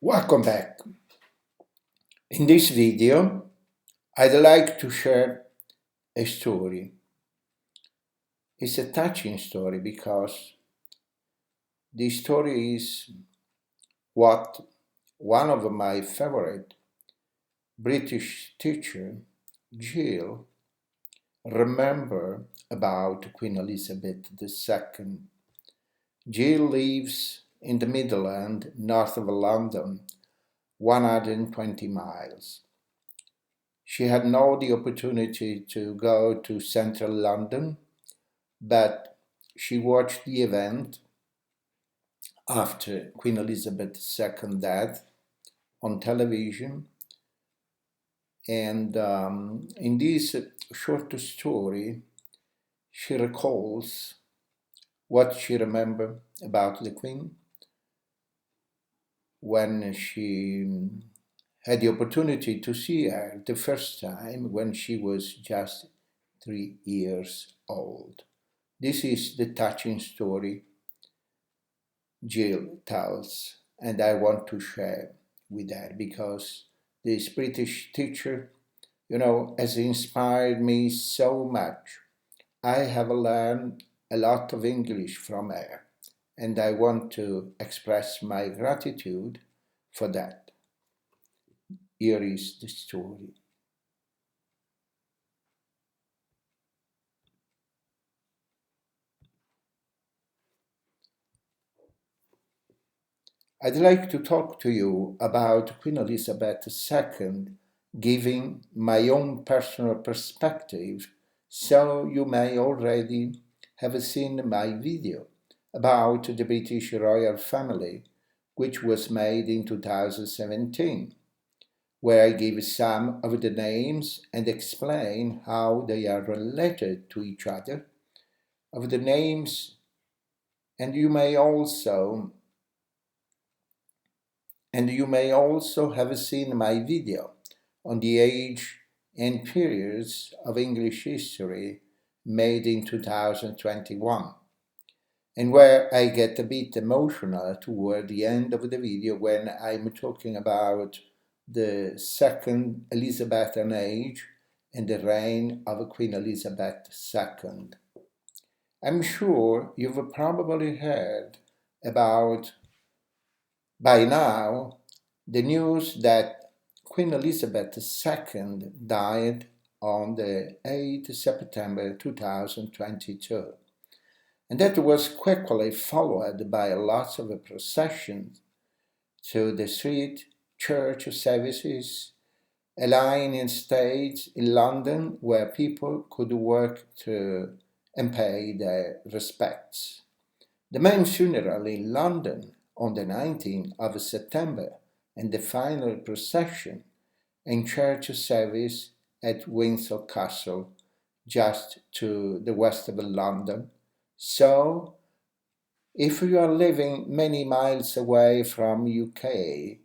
Welcome back. In this video, I'd like to share a story. It's a touching story because this story is what one of my favorite British teacher, Gill, remember about Queen Elizabeth II. Gill lives in the Midland, north of London, 120 miles. She had not the opportunity to go to central London, but she watched the event after Queen Elizabeth's second death on television. And in this short story, she recalls what she remembered about the Queen when she had the opportunity to see her the first time when she was just 3 years old. This is the touching story Gill tells, and I want to share with her because this British teacher, has inspired me so much. I have learned a lot of English from her, and I want to express my gratitude for that. Here is the story. I'd like to talk to you about Queen Elizabeth II, giving my own personal perspective, so you may already have seen my video about the British royal family, which was made in 2017, where I give some of the names and explain how they are related to each other. Of the names, and you may also have seen my video on the age and periods of English history made in 2021, and where I get a bit emotional toward the end of the video when I'm talking about the second Elizabethan age and the reign of Queen Elizabeth II. I'm sure you've probably heard about by now the news that Queen Elizabeth II died on the 8th September 2022. And that was quickly followed by lots of processions to the street, church services, a line in stage in London where people could work to and pay their respects. The main funeral in London on the 19th of September and the final procession and church service at Windsor Castle, just to the west of London. So, if you are living many miles away from UK,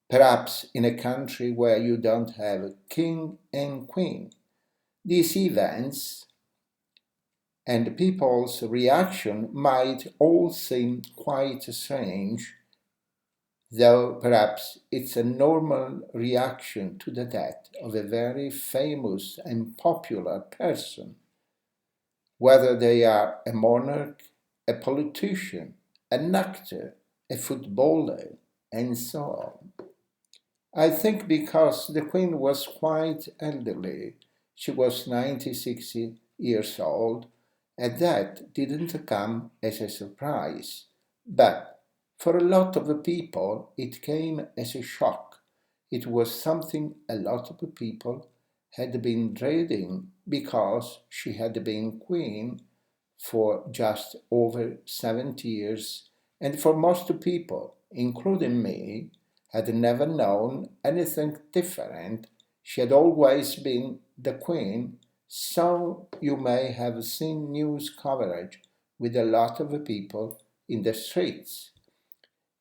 perhaps in a country where you don't have a king and queen, these events and people's reaction might all seem quite strange, though perhaps it's a normal reaction to the death of a very famous and popular person, whether they are a monarch, a politician, an actor, a footballer, and so on. I think because the Queen was quite elderly, she was 96 years old, and that didn't come as a surprise. But for a lot of people, it came as a shock. It was something a lot of people had been dreading because she had been queen for just over 70 years, and for most people, including me, had never known anything different. She had always been the queen, so you may have seen news coverage with a lot of people in the streets,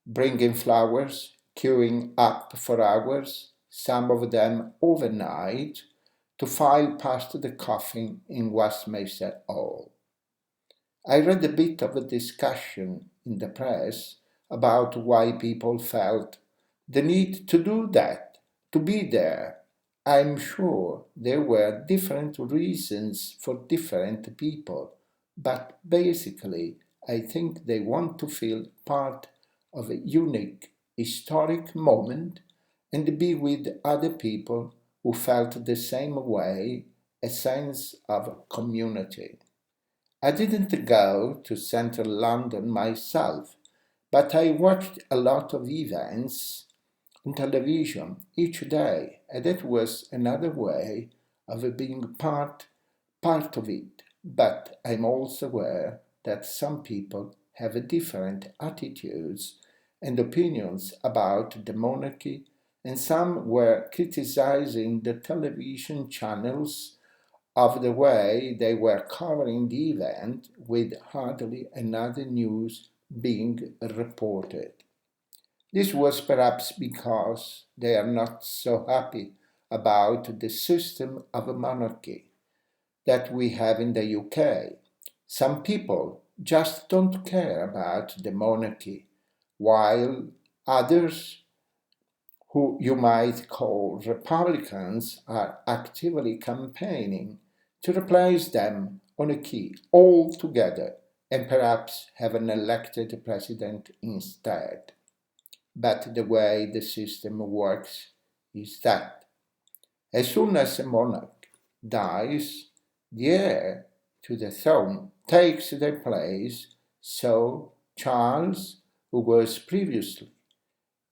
bringing flowers, queuing up for hours, some of them overnight, to file past the coffin in Westminster Hall. I read a bit of a discussion in the press about why people felt the need to do that, to be there. I'm sure there were different reasons for different people, but basically, I think they want to feel part of a unique historic moment and be with other people who felt the same way, a sense of community. I didn't go to central London myself, but I watched a lot of events on television each day, and that was another way of being part of it. But I'm also aware that some people have different attitudes and opinions about the monarchy, and some were criticizing the television channels of the way they were covering the event with hardly another news being reported. This was perhaps because they are not so happy about the system of a monarchy that we have in the UK. Some people just don't care about the monarchy, while others, who you might call Republicans, are actively campaigning to replace them on a key altogether and perhaps have an elected president instead. But the way the system works is that as soon as a monarch dies, the heir to the throne takes their place. So Charles, who was previously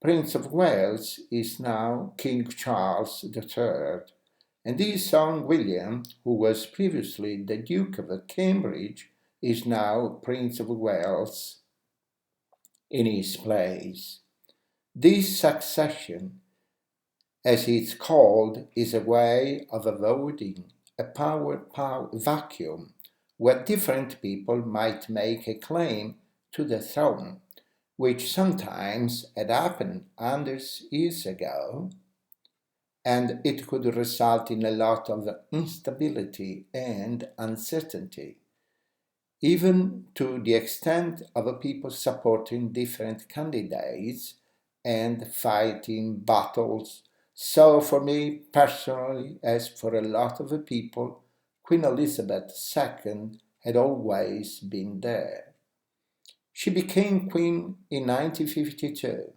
Prince of Wales, is now King Charles III, and his son William, who was previously the Duke of Cambridge, is now Prince of Wales in his place. This succession, as it's called, is a way of avoiding a power vacuum where different people might make a claim to the throne, which sometimes had happened hundreds of years ago, and it could result in a lot of instability and uncertainty, even to the extent of people supporting different candidates and fighting battles. So for me personally, as for a lot of people, Queen Elizabeth II had always been there. She became queen in 1952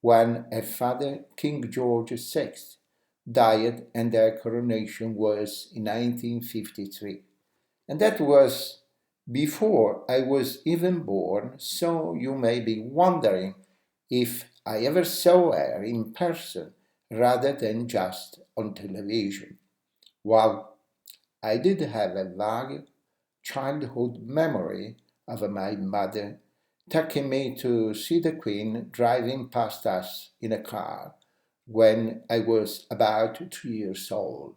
when her father, King George VI, died, and their coronation was in 1953. And that was before I was even born, so you may be wondering if I ever saw her in person rather than just on television. Well, I did have a vague childhood memory of my mother taking me to see the Queen driving past us in a car when I was about 2 years old.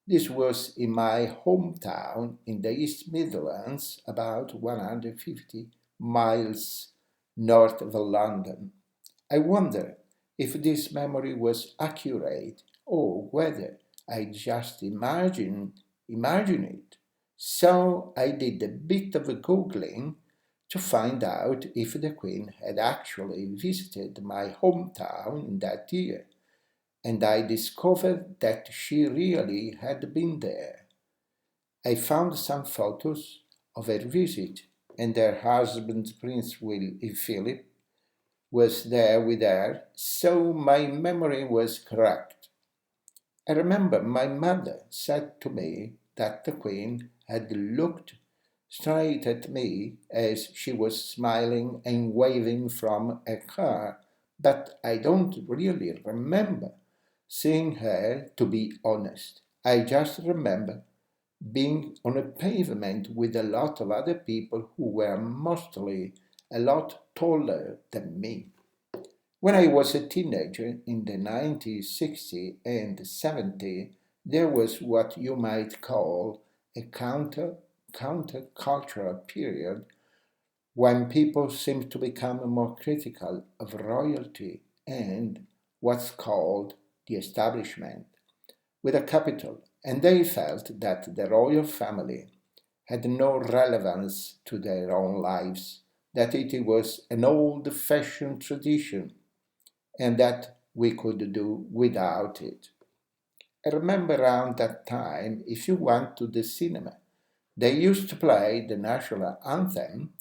This was in my hometown in the East Midlands, about 150 miles north of London. I wonder if this memory was accurate or whether I just imagine it. So I did a bit of googling to find out if the Queen had actually visited my hometown in that year, and I discovered that she really had been there. I found some photos of her visit, and her husband, Prince Philip, was there with her, so my memory was correct. I remember my mother said to me that the Queen had looked straight at me as she was smiling and waving from her car, but I don't really remember seeing her, to be honest. I just remember being on a pavement with a lot of other people who were mostly a lot taller than me. When I was a teenager in the 1960s and 70s, there was what you might call a countercultural period when people seemed to become more critical of royalty and what's called the establishment, with a capital, and they felt that the royal family had no relevance to their own lives, that it was an old fashioned tradition, and that we could do without it. I remember around that time, if you went to the cinema, they used to play the national anthem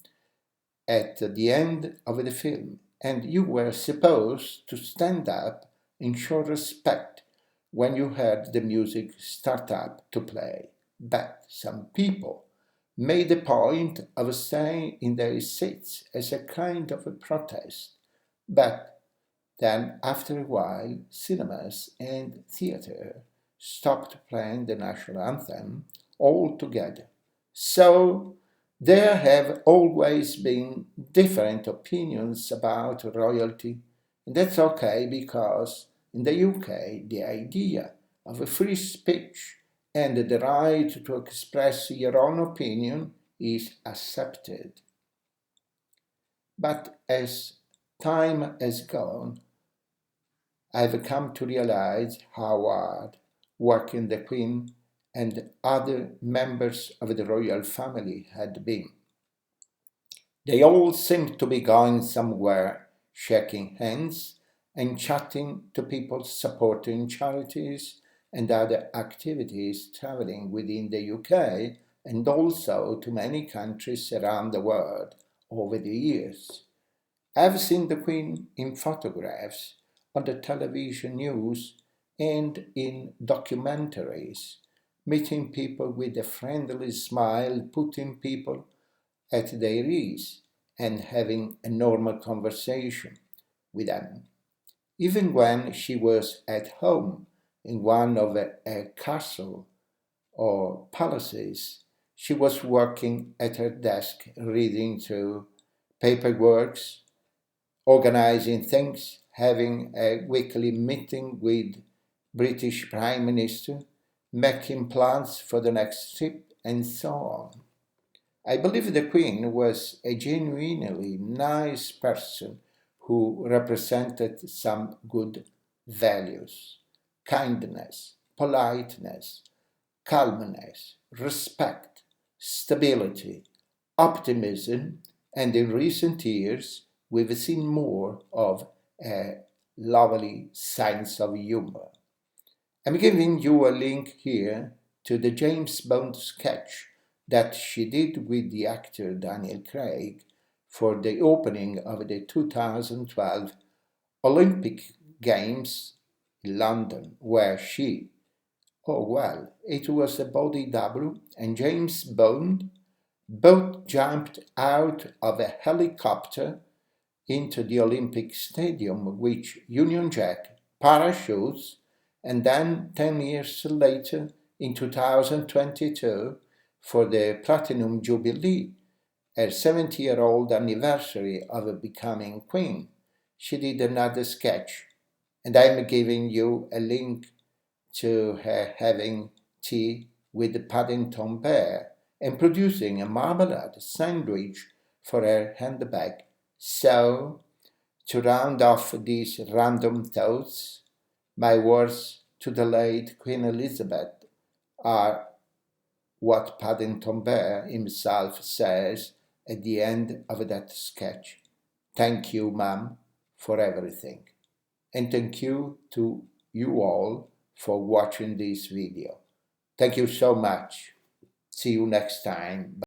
at the end of the film, and you were supposed to stand up and show respect when you heard the music start up to play. But some people made a point of staying in their seats as a kind of a protest. But then, after a while, cinemas and theatre stopped playing the national anthem altogether. So there have always been different opinions about royalty, and that's okay because in the UK the idea of a free speech and the right to express your own opinion is accepted. But as time has gone, I've come to realize how hard working the Queen and other members of the royal family had been. They all seemed to be going somewhere, shaking hands and chatting to people supporting charities and other activities traveling within the UK and also to many countries around the world over the years. I've seen the Queen in photographs, on the television news, and in documentaries, meeting people with a friendly smile, putting people at their ease, and having a normal conversation with them. Even when she was at home in one of a castle or palaces, she was working at her desk, reading through paperwork, organizing things, having a weekly meeting with British Prime Minister, making plans for the next trip, and so on. I believe the Queen was a genuinely nice person who represented some good values: kindness, politeness, calmness, respect, stability, optimism, and in recent years we've seen more of a lovely sense of humor. I'm giving you a link here to the James Bond sketch that she did with the actor Daniel Craig for the opening of the 2012 Olympic Games in London, where she, oh well, it was a body double, and James Bond both jumped out of a helicopter into the Olympic Stadium, which Union Jack parachutes, and then 10 years later, in 2022, for the Platinum Jubilee, her 70-year-old anniversary of becoming Queen, she did another sketch, and I'm giving you a link to her having tea with the Paddington Bear and producing a marmalade sandwich for her handbag. So, to round off these random thoughts, my words to the late Queen Elizabeth are what Paddington Bear himself says at the end of that sketch. Thank you, Mum, for everything. And thank you to you all for watching this video. Thank you so much. See you next time.